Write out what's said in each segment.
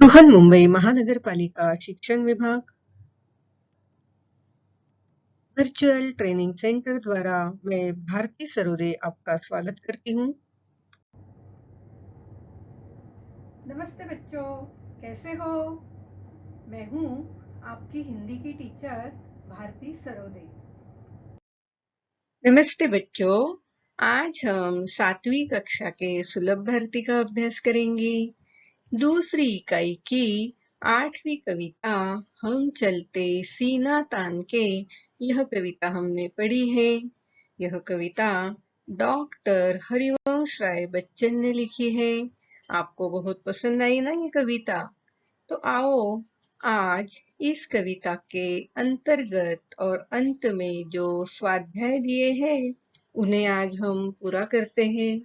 बृहन्मुंबई महानगरपालिका शिक्षण विभाग वर्चुअल ट्रेनिंग सेंटर द्वारा मैं भारती सरोदे आपका स्वागत करती हूँ। नमस्ते बच्चों, कैसे हो? मैं हूँ आपकी हिंदी की टीचर भारती सरोदे। नमस्ते बच्चों, आज हम 7वीं कक्षा के सुलभ भारती का अभ्यास करेंगे। दूसरी इकाई की 8वीं कविता हम चलते सीना तान के, यह कविता हमने पढ़ी है। यह कविता डॉक्टर हरिवंश राय बच्चन ने लिखी है। आपको बहुत पसंद आई ना ये कविता? तो आओ आज इस कविता के अंतर्गत और अंत में जो स्वाध्याय दिए हैं उन्हें आज हम पूरा करते हैं।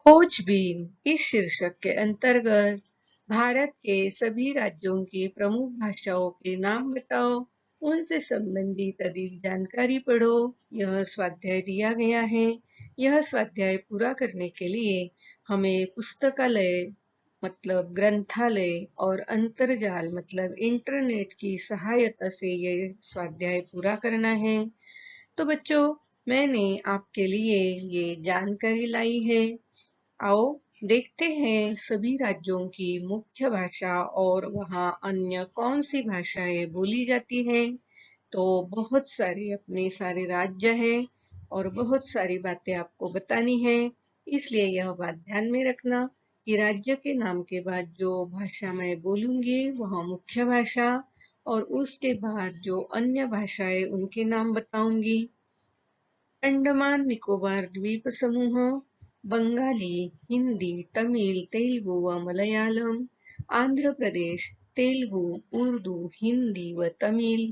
खोजबीन इस शीर्षक के अंतर्गत भारत के सभी राज्यों की प्रमुख भाषाओं के नाम बताओ, उनसे संबंधित अधिक जानकारी पढ़ो। यह स्वाध्याय दिया गया है। यह स्वाध्याय पूरा करने के लिए हमें पुस्तकालय मतलब ग्रंथालय और अंतर्जाल मतलब इंटरनेट की सहायता से ये स्वाध्याय पूरा करना है। तो बच्चों, मैंने आपके लिए ये जानकारी लाई है। आओ देखते हैं सभी राज्यों की मुख्य भाषा और वहाँ अन्य कौन सी भाषाएं बोली जाती हैं। तो बहुत सारे अपने सारे राज्य हैं और बहुत सारी बातें आपको बतानी है, इसलिए यह बात ध्यान में रखना कि राज्य के नाम के बाद जो भाषा मैं बोलूंगी वह मुख्य भाषा और उसके बाद जो अन्य भाषाएं उनके नाम बताऊंगी। अंडमान निकोबार द्वीप समूह, बंगाली, हिंदी, तमिल, तेलुगु व मलयालम, आंध्र प्रदेश, तेलुगु, उर्दू, हिंदी व तमिल,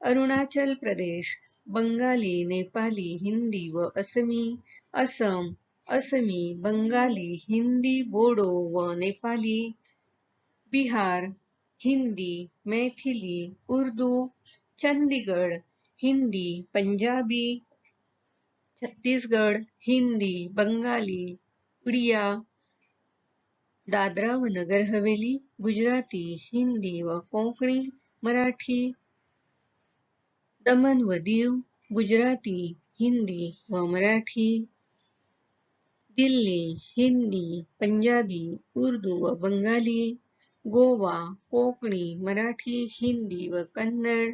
अरुणाचल प्रदेश, बंगाली, नेपाली, हिंदी व असमी, असम, असमी, बंगाली, हिंदी, बोडो व नेपाली, बिहार, हिंदी, मैथिली, उर्दू, चंडीगढ़, हिंदी, पंजाबी, छत्तीसगढ़, हिंदी, बंगाली, उड़िया, दादरा व नगर हवेली, गुजराती, हिंदी व कोंकणी, मराठी, दमन व दीव, गुजराती, हिंदी व मराठी, दिल्ली, हिंदी, पंजाबी, उर्दू व बंगाली, गोवा, कोंकणी, मराठी, हिंदी व कन्नड़,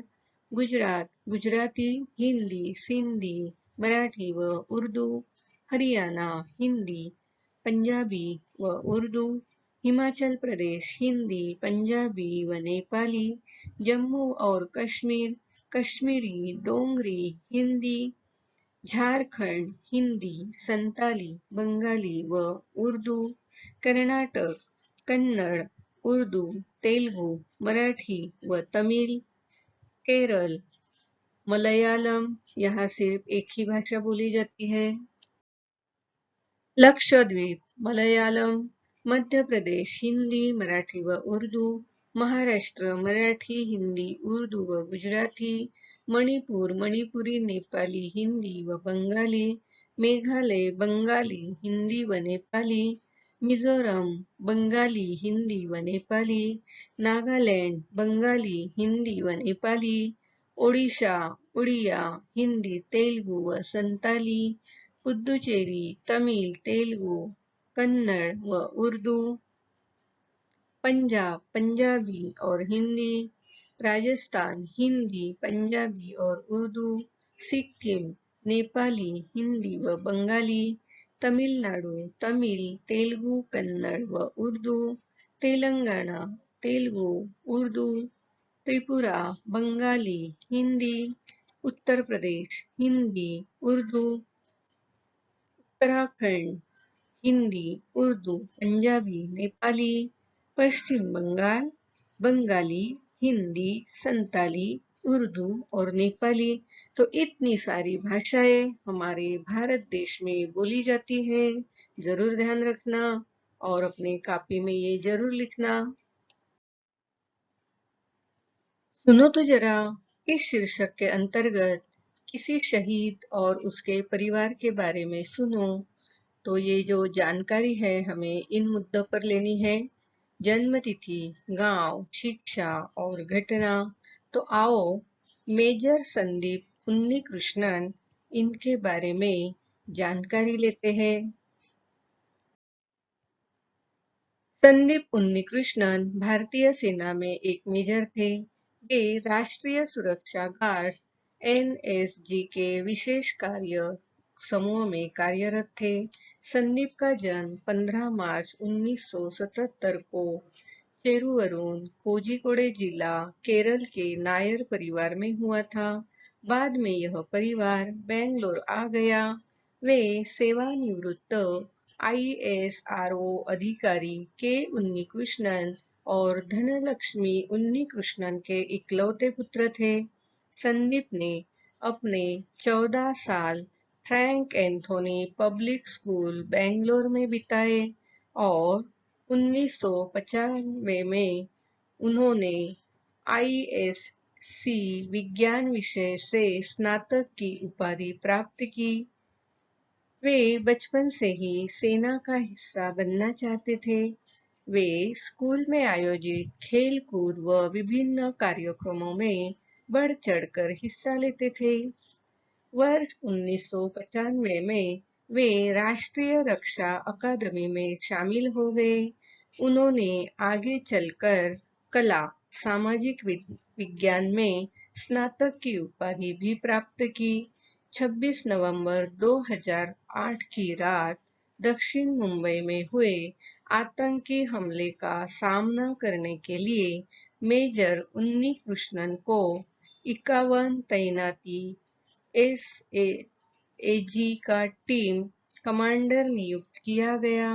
गुजरात, गुजराती, हिंदी, सिंधी, मराठी व उर्दू, हरियाणा, हिंदी, पंजाबी व उर्दू, हिमाचल प्रदेश, हिंदी, पंजाबी व नेपाली, जम्मू और कश्मीर, कश्मीरी, डोंगरी, हिंदी, झारखंड, हिंदी, संताली, बंगाली व उर्दू, कर्नाटक, कन्नड़, उर्दू, तेलुगु, मराठी व तमिल, केरल, मलयालम, यहाँ सिर्फ एक ही भाषा बोली जाती है, लक्षद्वीप, मलयालम, मध्य प्रदेश, हिंदी, मराठी व उर्दू, महाराष्ट्र, मराठी, हिंदी, उर्दू व गुजराती, मणिपुर, मणिपुरी, नेपाली, हिंदी व बंगाली, मेघालय, बंगाली, हिंदी व नेपाली, मिझोरम, बंगाली, हिंदी व नेपाली, नागालैंड, बंगाली, हिंदी व नेपाली, ओडिशा, उड़िया, हिंदी, तेलुगु व संताली, पुदुचेरी, तमिल, तेलुगु, कन्नड़ व उर्दू, पंजाब, पंजाबी और हिंदी, राजस्थान, हिंदी, पंजाबी और उर्दू, सिक्किम, नेपाली, हिंदी व बंगाली, तमिलनाडु, तमिल, तेलुगु, कन्नड़ व उर्दू, तेलंगाना, तेलुगु, उर्दू, त्रिपुरा, बंगाली, हिंदी, उत्तर प्रदेश, हिंदी, उर्दू, उत्तराखंड, हिंदी, उर्दू, पंजाबी, नेपाली, पश्चिम बंगाल, बंगाली, हिंदी, संताली, उर्दू और नेपाली। तो इतनी सारी भाषाएं हमारे भारत देश में बोली जाती है। जरूर ध्यान रखना और अपने कॉपी में ये जरूर लिखना। सुनो तो जरा, इस शीर्षक के अंतर्गत किसी शहीद और उसके परिवार के बारे में सुनो। तो ये जो जानकारी है हमें इन मुद्दों पर लेनी है। जन्म तिथि, गांव, शिक्षा और घटना। तो आओ मेजर संदीप उन्नीकृष्णन इनके बारे में जानकारी लेते हैं। संदीप उन्नीकृष्णन भारतीय सेना में एक मेजर थे। वे राष्ट्रीय सुरक्षा गार्ड्स एनएसजी के विशेष कार्य समूह में कार्यरत थे। संदीप का जन्म 15 मार्च 1977 को चेरुवरुण, कोझिकोड जिला, केरल के नायर परिवार में हुआ था। बाद में यह परिवार बेंगलोर आ गया। वे सेवानिवृत्त आईएसआरओ अधिकारी के उन्नीकृष्णन और धनलक्ष्मी उन्नीकृष्णन के इकलौते पुत्र थे। संदीप ने अपने 14 साल Frank Anthony public school Bangalore में बिताए और 1995 में उन्होंने आईएससी विज्ञान विषय से स्नातक की उपाधि प्राप्त की। वे बचपन से ही सेना का हिस्सा बनना चाहते थे। वे स्कूल में आयोजित खेल कूद व विभिन्न कार्यक्रमों में बढ़ चढ़कर हिस्सा लेते थे। वर्ष 1995 में वे राष्ट्रीय रक्षा अकादमी में शामिल हो गए। उन्होंने आगे चलकर कला, सामाजिक विज्ञान में स्नातक की उपाधि भी प्राप्त की। 26 नवंबर 2008 की रात दक्षिण मुंबई में हुए आतंकी हमले का सामना करने के लिए मेजर उन्नीकृष्णन को 51 तैनाती एसएजी का टीम कमांडर नियुक्त किया गया।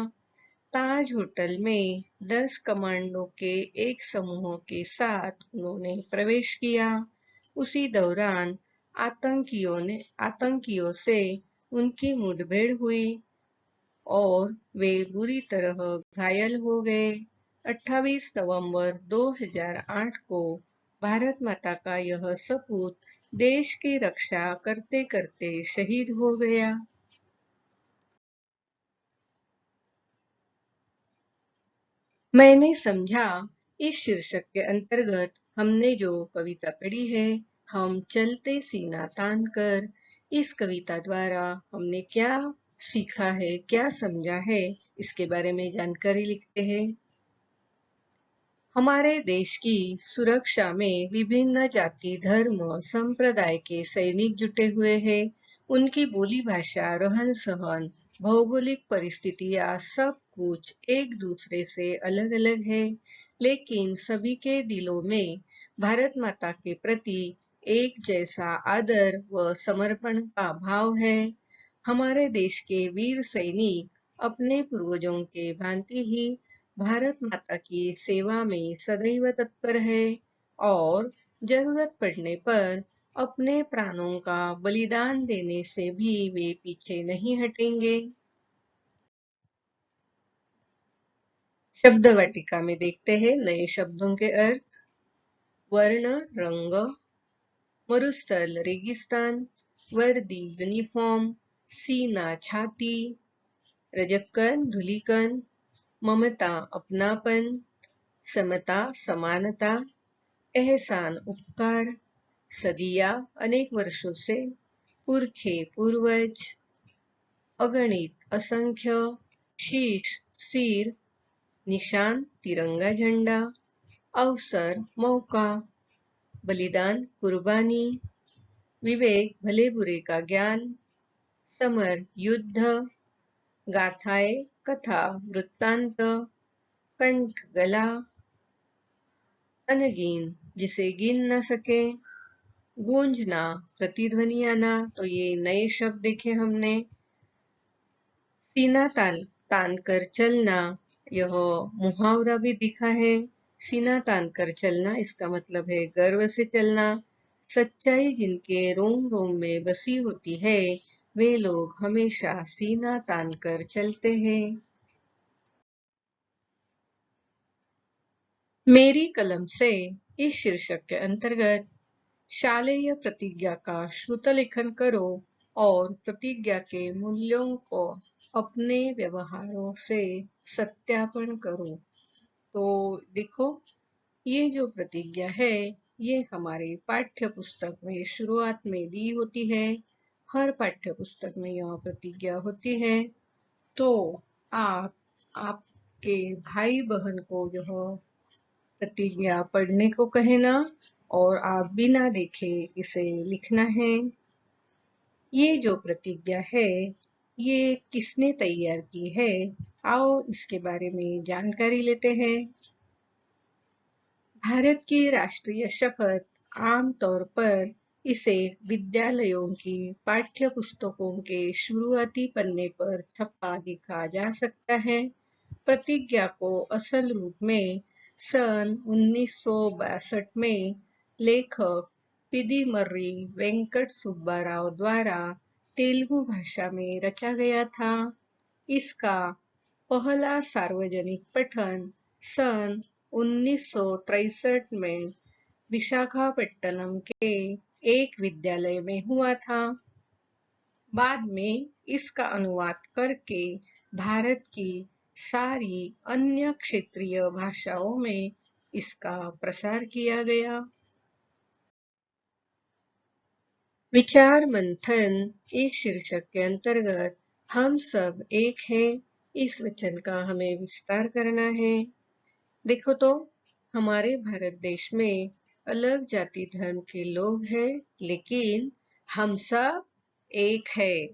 ताज होटल में 10 कमांडो के एक समूह के साथ उन्होंने प्रवेश किया। उसी दौरान आतंकियों से उनकी मुठभेड़ हुई और वे बुरी तरह घायल हो गए। 28 नवंबर 2008 को भारत माता का यह सपूत देश की रक्षा करते करते शहीद हो गया। मैंने समझा इस शीर्षक के अंतर्गत हमने जो कविता पढ़ी है, हम चलते सीना तान कर, इस कविता द्वारा हमने क्या सीखा है, क्या समझा है, इसके बारे में जानकारी लिखते हैं। हमारे देश की सुरक्षा में विभिन्न जाति, धर्म, संप्रदाय के सैनिक जुटे हुए हैं। उनकी बोली भाषा, रहन सहन, भौगोलिक परिस्थितियां सब कुछ एक दूसरे से अलग अलग है, लेकिन सभी के दिलों में भारत माता के प्रति एक जैसा आदर व समर्पण का भाव है। हमारे देश के वीर सैनिक अपने पूर्वजों के भांति ही भारत माता की सेवा में सदैव तत्पर है और जरूरत पड़ने पर अपने प्राणों का बलिदान देने से भी वे पीछे नहीं हटेंगे। शब्द वाटिका में देखते हैं नए शब्दों के अर्थ। वर्ण, रंग, मरुस्थल, रेगिस्तान, वर्दी, यूनिफॉर्म, सीना, छाती, रजकन, धूलिकन, ममता, अपनापन, समता, समानता, एहसान, उपकार, सदिया, अनेक वर्षों से, पुरखे, पूर्वज, अगणित, असंख्य, शीश, सिर, निशान, तिरंगा झंडा, अवसर, मौका, बलिदान, कुर्बानी, विवेक, भले बुरे का ज्ञान, समर, युद्ध, गाथाएं, कथा, वृत्तांत, कंठ, गला, अनगिन, जिसे गिन न सके, गूंजना, प्रतिध्वनि आना। तो ये नए शब्द देखे हमने। सीना तान कर चलना, यह मुहावरा भी दिखा है। सीना तान कर चलना इसका मतलब है गर्व से चलना। सच्चाई जिनके रोम रोम में बसी होती है, वे लोग हमेशा सीना तान कर चलते हैं। मेरी कलम से इस शीर्षक के अंतर्गत शालेय प्रतिज्ञा का श्रुत लेखन करो और प्रतिज्ञा के मूल्यों को अपने व्यवहारों से सत्यापन करो। तो देखो, ये जो प्रतिज्ञा है, ये हमारे पाठ्य पुस्तक में शुरुआत में दी होती है। हर पाठ्य पुस्तक में यह प्रतिज्ञा होती है। तो आप आपके भाई बहन को यह प्रतिज्ञा पढ़ने को कहना और आप बिना देखे इसे लिखना है। ये जो प्रतिज्ञा है, ये किसने तैयार की है? आओ इसके बारे में जानकारी लेते हैं। भारत की राष्ट्रीय शपथ आमतौर पर इसे विद्यालयों की पाठ्य पुस्तकों के शुरुआती पन्ने पर छपा देखा जा सकता है। प्रतिज्ञा को असल रूप में सन 1962 में लेखक पिदिमर्री वेंकट सुब्बाराव द्वारा तेलुगु भाषा में रचा गया था। इसका पहला सार्वजनिक पठन सन 1963 में विशाखापट्टनम के एक विद्यालय में हुआ था। बाद में इसका अनुवाद करके भारत की सारी अन्य क्षेत्रीय भाषाओं में इसका प्रसार किया गया। विचार मंथन एक शीर्षक के अंतर्गत हम सब एक हैं, इस वचन का हमें विस्तार करना है। देखो तो, हमारे भारत देश में अलग जाति धर्म के लोग हैं, लेकिन हम सब एक है।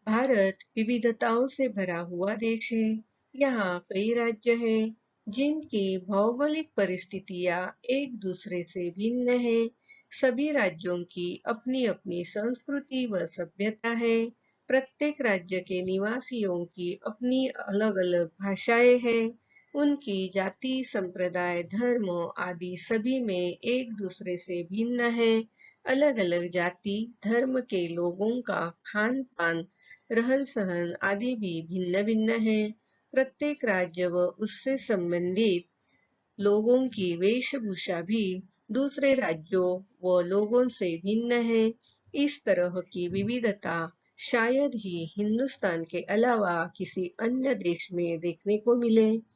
भारत विविधताओं से भरा हुआ देश है। यहाँ कई राज्य हैं, जिनकी भौगोलिक परिस्थितियां एक दूसरे से भिन्न है। सभी राज्यों की अपनी अपनी संस्कृति व सभ्यता है। प्रत्येक राज्य के निवासियों की अपनी अलग अलग भाषाएं हैं। उनकी जाति, संप्रदाय, धर्म आदि सभी में एक दूसरे से भिन्न है। अलग अलग जाति, धर्म के लोगों का खान पान, रहन सहन आदि भी भिन्न भिन्न है। प्रत्येक राज्य व उससे संबंधित लोगों की वेशभूषा भी दूसरे राज्यों व लोगों से भिन्न है। इस तरह की विविधता शायद ही हिंदुस्तान के अलावा किसी अन्य देश में देखने को मिले।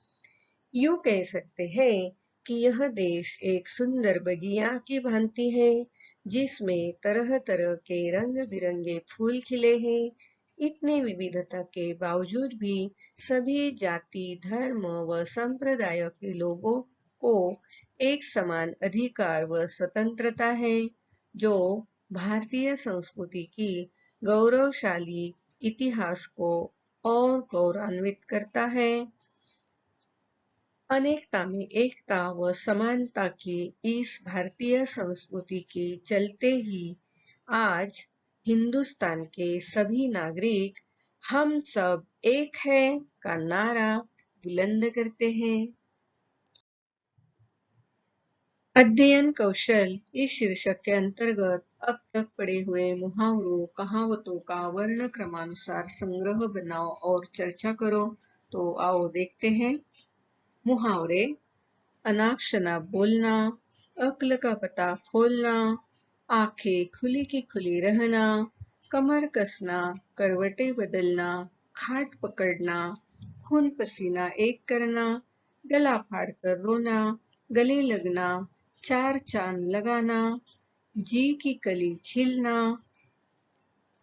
यूं कह सकते हैं कि यह देश एक सुंदर बगिया की भांति है, जिसमें तरह तरह के रंग बिरंगे फूल खिले हैं। इतनी विविधता के बावजूद भी सभी जाति, धर्म व संप्रदाय के लोगों को एक समान अधिकार व स्वतंत्रता है, जो भारतीय संस्कृति की गौरवशाली इतिहास को और गौरवान्वित करता है। अनेकता में एकता व समानता की इस भारतीय संस्कृति के चलते ही आज हिंदुस्तान के सभी नागरिक हम सब एक हैं का नारा बुलंद करते हैं। अध्ययन कौशल इस शीर्षक के अंतर्गत अब तक पढ़े हुए मुहावरों, कहावतों का वर्ण क्रमानुसार संग्रह बनाओ और चर्चा करो। तो आओ देखते हैं। मुहावरे: अनाप शनाप बोलना, अक्ल का पता खोलना, आंखें खुली की खुली रहना, कमर कसना, करवटें बदलना, खाट पकड़ना, खून पसीना एक करना, गला फाड़कर रोना, गले लगना, चार चांद लगाना, जी की कली खिलना,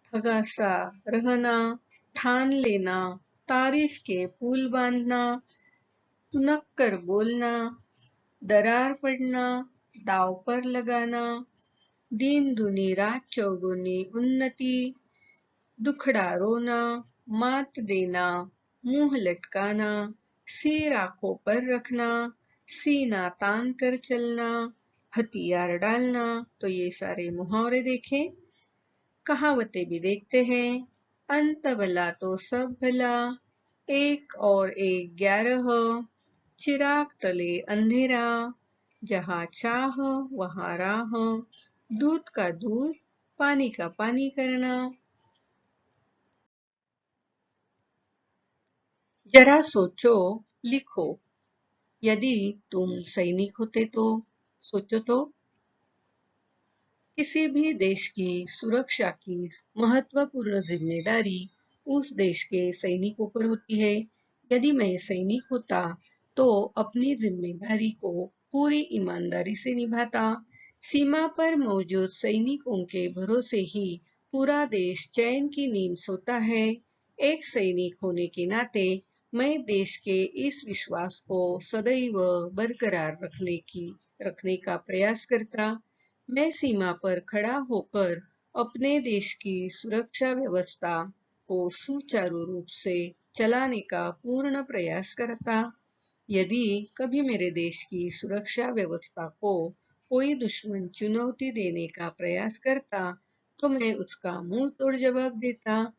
ठगा सा रहना, ठान लेना, तारीफ के पुल बांधना, तुनक कर बोलना, दरार पड़ना, दाव पर लगाना, दिन दुनी रात चौगुनी उन्नति, दुखड़ा रोना, मात देना, मुंह लटकाना, सिर आंखों पर रखना, सीना तान कर चलना, हथियार डालना। तो ये सारे मुहावरे देखें। कहावतें भी देखते हैं। अंत भला तो सब भला, एक और एक 11, चिराग तले अंधेरा, जहाँ चाह वहाँ राह, दूध का दूध, पानी का पानी करना। जरा सोचो, लिखो। यदि तुम सैनिक होते तो सोचो तो। किसी भी देश की सुरक्षा की महत्वपूर्ण जिम्मेदारी उस देश के सैनिकों पर होती है। यदि मैं सैनिक होता तो अपनी जिम्मेदारी को पूरी ईमानदारी से निभाता। सीमा पर मौजूद सैनिकों के भरोसे ही पूरा देश चैन की नींद सोता है। एक सैनिक होने के नाते मैं देश के इस विश्वास को सदैव बरकरार रखने का प्रयास करता। मैं सीमा पर खड़ा होकर अपने देश की सुरक्षा व्यवस्था को सुचारू रूप से चलाने का पूर्ण प्रयास करता। यदि कभी मेरे देश की सुरक्षा व्यवस्था को कोई दुश्मन चुनौती देने का प्रयास करता, तो मैं उसका मुंह तोड़ जवाब देता।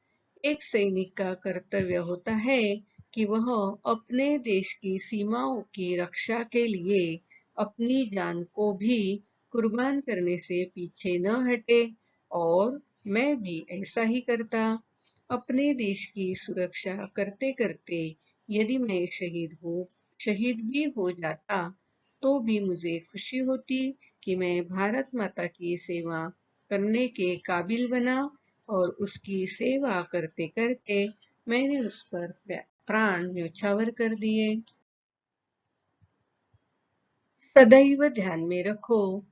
एक सैनिक का कर्तव्य होता है कि वह अपने देश की सीमाओं की रक्षा के लिए अपनी जान को भी कुर्बान करने से पीछे न हटे, और मैं भी ऐसा ही करता। अपने देश की सुरक्षा करते करते यदि मैं शहीद भी हो जाता, तो भी मुझे खुशी होती कि मैं भारत माता की सेवा करने के काबिल बना, और उसकी सेवा करते करते मैंने उस पर प्राण न्यौछावर कर दिए। सदैव ध्यान में रखो,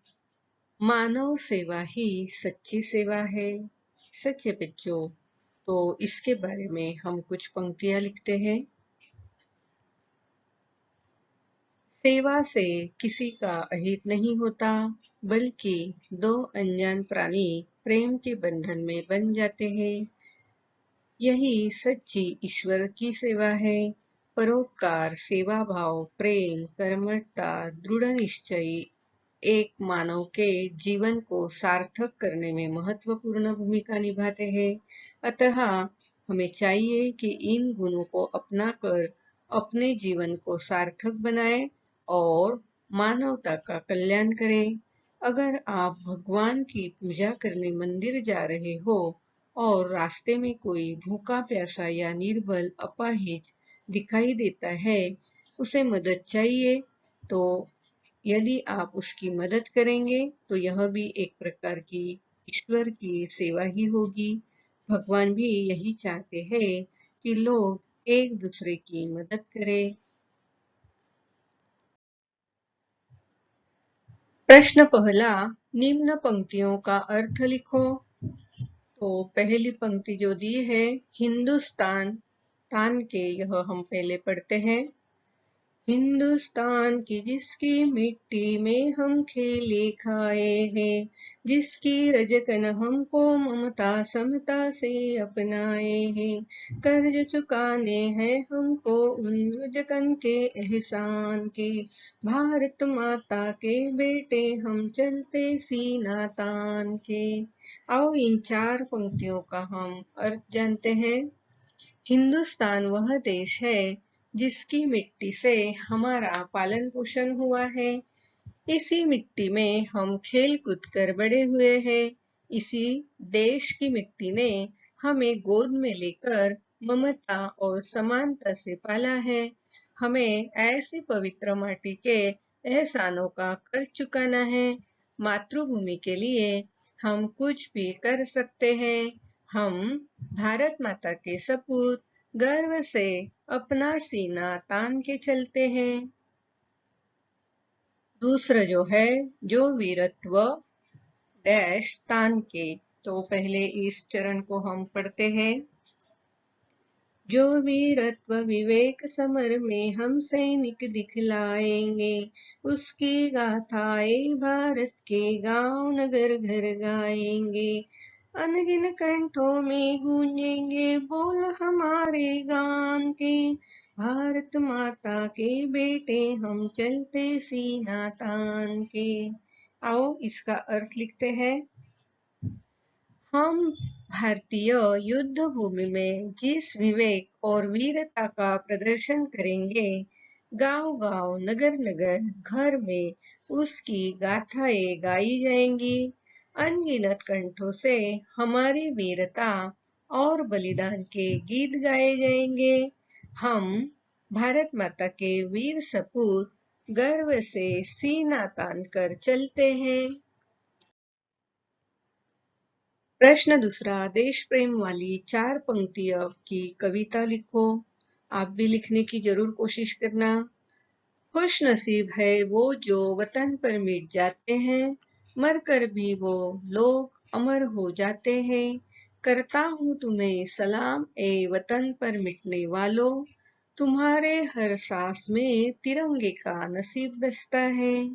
मानव सेवा ही सच्ची सेवा है। सच है बच्चों। तो इसके बारे में हम कुछ पंक्तियां लिखते हैं। सेवा से किसी का अहित नहीं होता, बल्कि दो अनजान प्राणी प्रेम के बंधन में बन जाते हैं। यही सच्ची ईश्वर की सेवा है। परोपकार, सेवा भाव, प्रेम, कर्मठता, दृढ़ निश्चय एक मानव के जीवन को सार्थक करने में महत्वपूर्ण भूमिका निभाते हैं। अतः हमें चाहिए कि इन गुणों को अपनाकर अपने जीवन को सार्थक बनाएं और मानवता का कल्याण करें। अगर आप भगवान की पूजा करने मंदिर जा रहे हो और रास्ते में कोई भूखा प्यासा या निर्बल अपाहिज दिखाई देता है, उसे मदद चाहिए, तो यदि आप उसकी मदद करेंगे तो यह भी एक प्रकार की ईश्वर की सेवा ही होगी। भगवान भी यही चाहते हैं कि लोग एक दूसरे की मदद करें। प्रश्न पहला, निम्न पंक्तियों का अर्थ लिखो। तो पहली पंक्ति जो दी है, हिंदुस्तान तान के, यह हम पहले पढ़ते हैं। हिंदुस्तान की जिसकी मिट्टी में हम खेले खाए हैं, जिसकी रजकन हमको ममता समता से अपनाए हैं, कर्ज चुकाने हैं हमको उन रजकन के एहसान के, भारत माता के बेटे हम चलते सीना तान के। आओ इन चार पंक्तियों का हम अर्थ जानते हैं। हिंदुस्तान वह देश है जिसकी मिट्टी से हमारा पालन पोषण हुआ है। इसी मिट्टी में हम खेल कूद कर बड़े हुए हैं। इसी देश की मिट्टी ने हमें गोद में लेकर ममता और समानता से पाला है। हमें ऐसी पवित्र माटी के एहसानों का कर्ज चुकाना है। मातृभूमि के लिए हम कुछ भी कर सकते हैं। हम भारत माता के सपूत गर्व से अपना सीना तान के चलते हैं। दूसरा जो है, जो वीरत्व डैश तान के, तो पहले इस चरण को हम पढ़ते हैं। जो वीरत्व विवेक समर में हम सैनिक दिखलाएंगे, उसकी गाथाएं भारत के गांव नगर घर गाएंगे, अनगिन कंठों में गूंजेंगे बोल हमारे गान के, भारत माता के बेटे हम चलते सीना तान के। आओ इसका अर्थ लिखते हैं। हम भारतीय युद्ध भूमि में जिस विवेक और वीरता का प्रदर्शन करेंगे, गांव-गांव, नगर-नगर, घर में उसकी गाथाएं गाई जाएंगी। अनगिनत कंठों से हमारी वीरता और बलिदान के गीत गाए जाएंगे। हम भारत माता के वीर सपूत गर्व से सीना तान कर चलते हैं। प्रश्न दूसरा, देश प्रेम वाली 4 पंक्तियों की कविता लिखो। आप भी लिखने की जरूर कोशिश करना। खुश नसीब है वो जो वतन पर मिट जाते हैं, मरकर भी वो लोग अमर हो जाते हैं। करता हूँ तुम्हें सलाम ए वतन पर मिटने वालों, तुम्हारे हर सांस में तिरंगे का नसीब बसता है।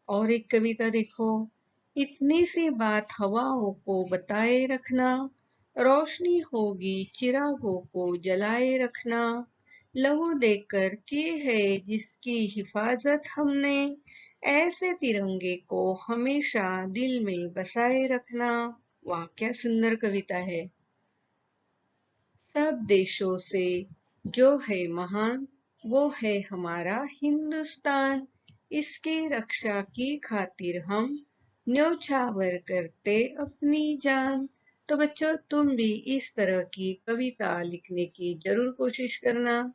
और एक कविता देखो, इतनी सी बात हवाओं को बताए रखना, रोशनी होगी चिरागों को जलाए रखना। लहू देकर की है जिसकी हिफाजत हमने, ऐसे तिरंगे को हमेशा दिल में बसाए रखना। वाह क्या सुंदर कविता है। सब देशों से जो है महान, वो है हमारा हिंदुस्तान। इसकी रक्षा की खातिर हम न्योछावर करते अपनी जान। तो बच्चों, तुम भी इस तरह की कविता लिखने की जरूर कोशिश करना।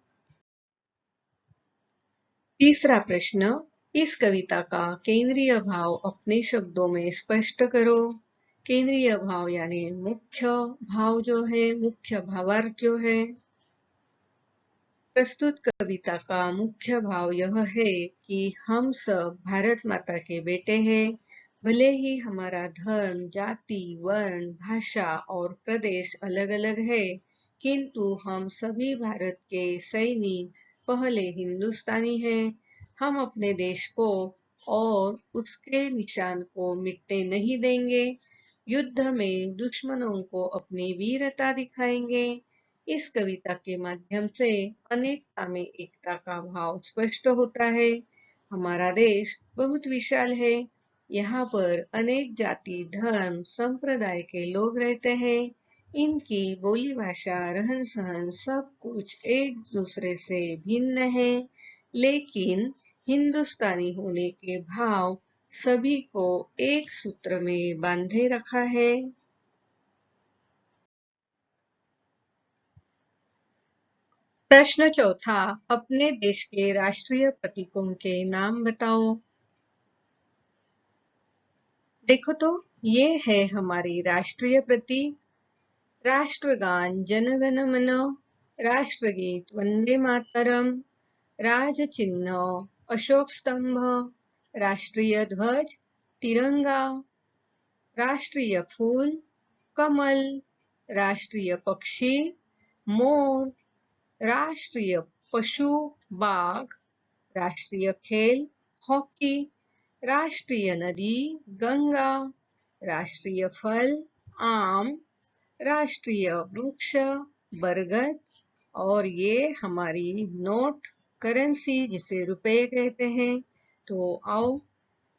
तीसरा प्रश्न, इस कविता का केंद्रीय भाव अपने शब्दों में स्पष्ट करो। केंद्रीय भाव यानी मुख्य भाव जो है, मुख्य भावार्थ जो है। प्रस्तुत कविता का मुख्य भाव यह है कि हम सब भारत माता के बेटे हैं। भले ही हमारा धर्म, जाति, वर्ण, भाषा और प्रदेश अलग अलग है, किंतु हम सभी भारत के सैनिक, पहले हिंदुस्तानी हैं। हम अपने देश को और उसके निशान को मिटने नहीं देंगे। युद्ध में दुश्मनों को अपनी वीरता दिखाएंगे। इस कविता के माध्यम से अनेकता में एकता का भाव स्पष्ट होता है। हमारा देश बहुत विशाल है। यहाँ पर अनेक जाति, धर्म, संप्रदाय के लोग रहते हैं। इनकी बोली भाषा, रहन सहन सब कुछ एक दूसरे से भिन्न है, लेकिन हिंदुस्तानी होने के भाव सभी को एक सूत्र में बांधे रखा है। प्रश्न चौथा, अपने देश के राष्ट्रीय प्रतीकों के नाम बताओ। देखो तो, ये है हमारी राष्ट्रीय प्रतीक। राष्ट्रगान जनगण मन, राष्ट्रगीत वंदे मातरम, राज चिन्ह अशोक स्तंभ, राष्ट्रीय ध्वज तिरंगा, राष्ट्रीय फूल कमल, राष्ट्रीय पक्षी मोर, राष्ट्रीय पशु बाघ, राष्ट्रीय खेल हॉकी, राष्ट्रीय नदी गंगा, राष्ट्रीय फल आम, राष्ट्रीय वृक्ष बरगद, और ये हमारी नोट करेंसी जिसे रुपए कहते हैं। तो आओ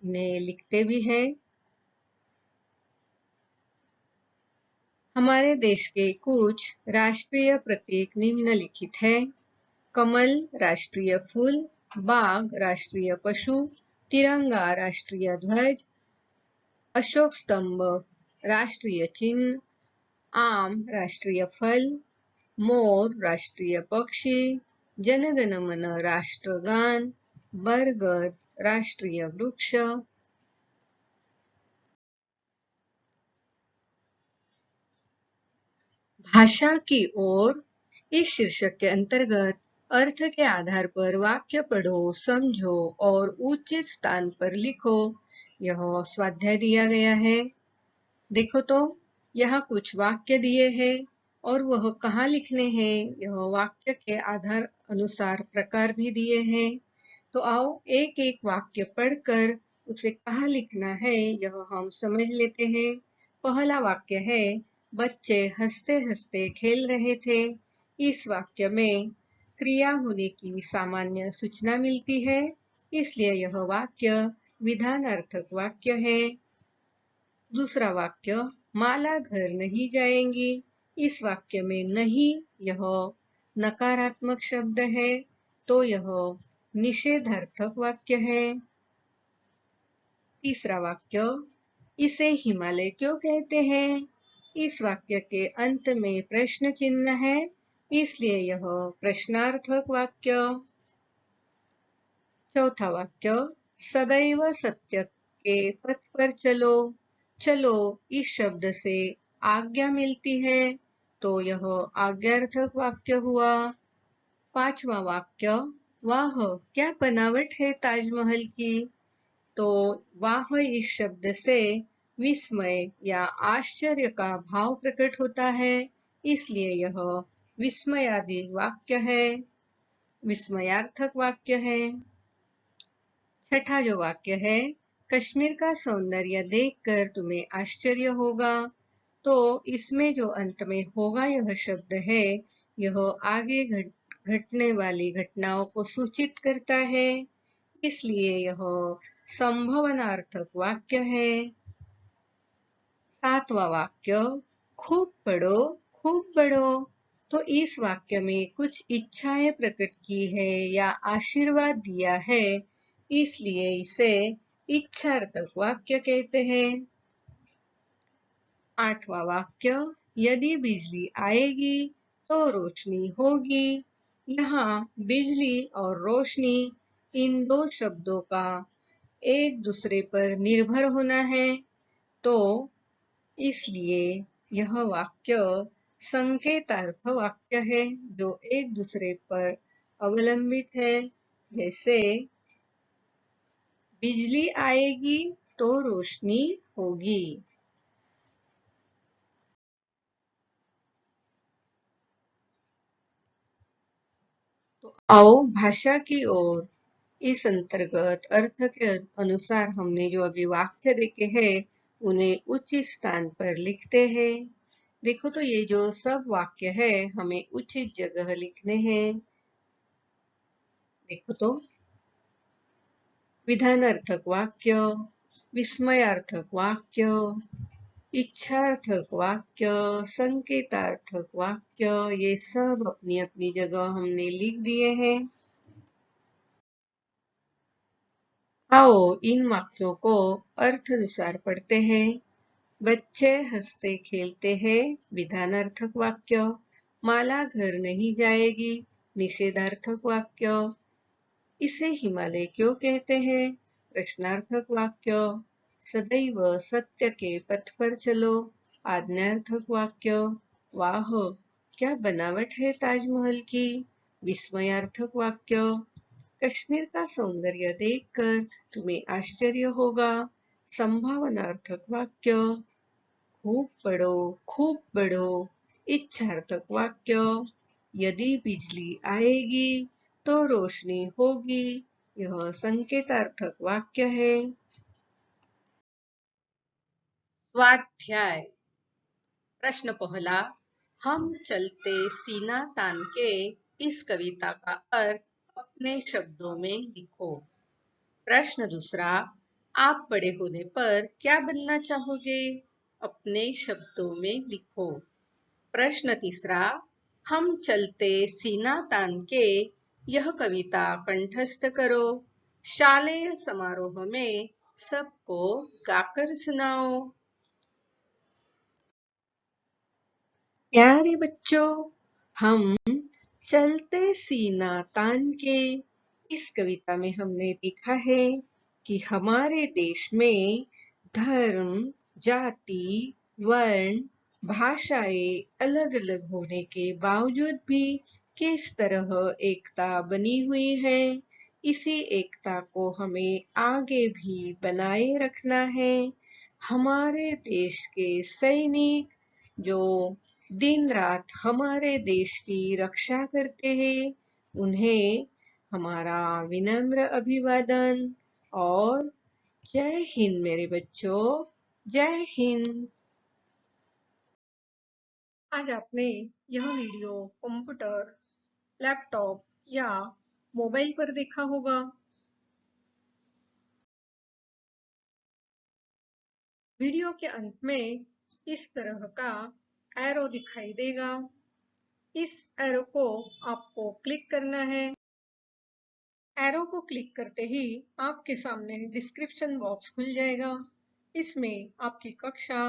इन्हें लिखते भी हैं। हमारे देश के कुछ राष्ट्रीय प्रतीक निम्नलिखित है। कमल राष्ट्रीय फूल, बाघ राष्ट्रीय पशु, तिरंगा राष्ट्रीय ध्वज, अशोक स्तंभ राष्ट्रीय चिन्ह, आम राष्ट्रीय फल, मोर राष्ट्रीय पक्षी, जनगण मन राष्ट्रगान, बरगद राष्ट्रीय वृक्ष। भाषा की ओर, इस शीर्षक के अंतर्गत अर्थ के आधार पर वाक्य पढ़ो, समझो और उचित स्थान पर लिखो। यह स्वाध्याय दिया गया है। देखो तो, यहाँ कुछ वाक्य दिए हैं और वह कहाँ लिखने हैं, यह वाक्य के आधार अनुसार प्रकार भी दिए हैं। तो आओ एक एक वाक्य पढ़कर उसे कहाँ लिखना है यह हम समझ लेते हैं। पहला वाक्य है, बच्चे हंसते हंसते खेल रहे थे। इस वाक्य में क्रिया होने की सामान्य सूचना मिलती है, इसलिए यह वाक्य विधानार्थक वाक्य है। दूसरा वाक्य, माला घर नहीं जाएंगी। इस वाक्य में नहीं यह नकारात्मक शब्द है, तो यह निषेधार्थक वाक्य है। तीसरा वाक्य, इसे हिमालय क्यों कहते हैं। इस वाक्य के अंत में प्रश्न चिन्ह है, इसलिए यह प्रश्नार्थक वाक्य। चौथा वाक्य, सदैव सत्य के पथ पर चलो। चलो इस शब्द से आज्ञा मिलती है, तो यह आज्ञार्थक वाक्य हुआ। पांचवा वाक्य, वाह क्या बनावट है ताजमहल की। तो वाह इस शब्द से विस्मय या आश्चर्य का भाव प्रकट होता है, इसलिए यह विस्मयादि वाक्य है, विस्मयार्थक वाक्य है। छठा जो वाक्य है, कश्मीर का सौंदर्य देखकर तुम्हें आश्चर्य होगा। तो इसमें जो अंत में होगा यह शब्द है, यह आगे घटने वाली घटनाओं को सूचित करता है, इसलिए यह संभावनार्थक वाक्य है। सातवां वाक्य, खूब पढ़ो खूब बढ़ो। तो इस वाक्य में कुछ इच्छाएं प्रकट की है या आशीर्वाद दिया है, इसलिए इसे इच्छार्थक वाक्य कहते हैं। आठवां वाक्य, यदि बिजली आएगी तो रोशनी होगी। यहाँ बिजली और रोशनी इन दो शब्दों का एक दूसरे पर निर्भर होना है, तो इसलिए यह वाक्य संकेतार्थ वाक्य है जो एक दूसरे पर अवलंबित है। जैसे बिजली आएगी तो रोशनी होगी। तो आओ भाषा की ओर। इस अंतर्गत अर्थ के अनुसार हमने जो अभी वाक्य देखे हैं उन्हें उचित स्थान पर लिखते हैं। देखो तो ये जो सब वाक्य है हमें उचित जगह लिखने हैं। देखो तो, विधानार्थक वाक्य, विस्मयार्थक वाक्य, इच्छार्थक वाक्य, संकेतार्थक वाक्य, ये सब अपनी अपनी जगह हमने लिख दिए हैं। आओ इन वाक्यों को अर्थ अनुसार पढ़ते हैं। बच्चे हंसते खेलते हैं, विधानार्थक वाक्य। माला घर नहीं जाएगी, निषेधार्थक वाक्य। इसे हिमालय क्यों कहते हैं, प्रश्नार्थक वाक्य। सदैव सत्य के पथ पर चलो, आज्ञार्थक वाक्य। वाह क्या बनावट है ताजमहल की, विस्मयार्थक वाक्य। कश्मीर का सौंदर्य देखकर तुम्हें आश्चर्य होगा, संभावनार्थक वाक्य। खूब पढ़ो, इच्छार्थक वाक्य। यदि बिजली आएगी तो रोशनी होगी, यह संकेतार्थक वाक्य है। स्वाध्याय। प्रश्न पहला, हम चलते सीना तान के इस कविता का अर्थ अपने शब्दों में लिखो। प्रश्न दूसरा, आप बड़े होने पर क्या बनना चाहोगे, अपने शब्दों में लिखो। प्रश्न तीसरा, हम चलते सीना तान के यह कविता कंठस्थ करो, शालेय समारोह में सबको गाकर सुनाओ। प्यारे बच्चों, हम चलते सीना तान के इस कविता में हमने देखा है कि हमारे देश में धर्म, जाति, वर्ण, भाषाएं अलग अलग होने के बावजूद भी किस तरह एकता बनी हुई है। इसी एकता को हमें आगे भी बनाए रखना है। हमारे देश के सैनिक जो दिन रात हमारे देश की रक्षा करते हैं, उन्हें हमारा विनम्र अभिवादन और जय हिंद मेरे बच्चों, जय हिंद। आज आपने यह वीडियो कंप्यूटर, लैपटॉप या मोबाइल पर देखा होगा। वीडियो के अंत में इस तरह का एरो दिखाई देगा। इस एरो को आपको क्लिक करना है। एरो को क्लिक करते ही आपके सामने डिस्क्रिप्शन बॉक्स खुल जाएगा। इसमें आपकी कक्षा,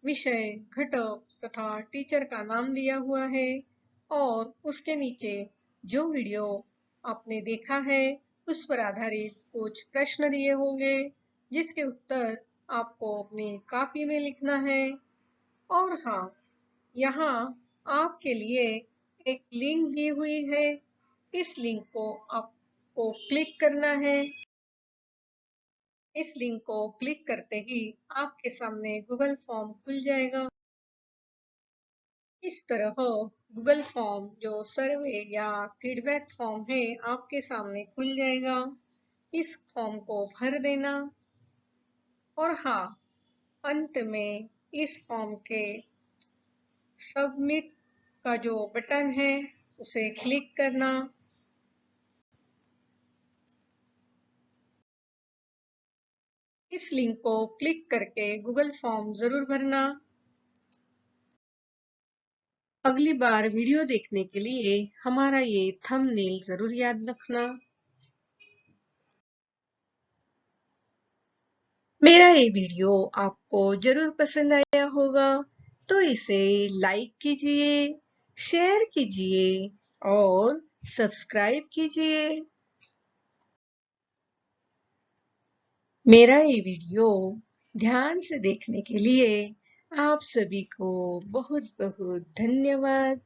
विषय, घटक तथा टीचर का नाम दिया हुआ है और उसके नीचे जो वीडियो आपने देखा है उस पर आधारित कुछ प्रश्न दिए होंगे, जिसके उत्तर आपको अपनी कॉपी में लिखना है। और हाँ, यहाँ आपके लिए एक लिंक दी हुई है। इस लिंक को आपको क्लिक करना है। इस लिंक को क्लिक करते ही आपके सामने गूगल फॉर्म खुल जाएगा। इस तरह गूगल फॉर्म जो सर्वे या फीडबैक फॉर्म है आपके सामने खुल जाएगा। इस फॉर्म को भर देना। और हाँ, अंत में इस फॉर्म के सबमिट का जो बटन है उसे क्लिक करना। इस लिंक को क्लिक करके गूगल फॉर्म जरूर भरना। अगली बार वीडियो देखने के लिए हमारा ये थंबनेल जरूर याद रखना। मेरा ये वीडियो आपको जरूर पसंद आया होगा, तो इसे लाइक कीजिए, शेयर कीजिए और सब्सक्राइब कीजिए। मेरा ये वीडियो ध्यान से देखने के लिए आप सभी को बहुत बहुत धन्यवाद।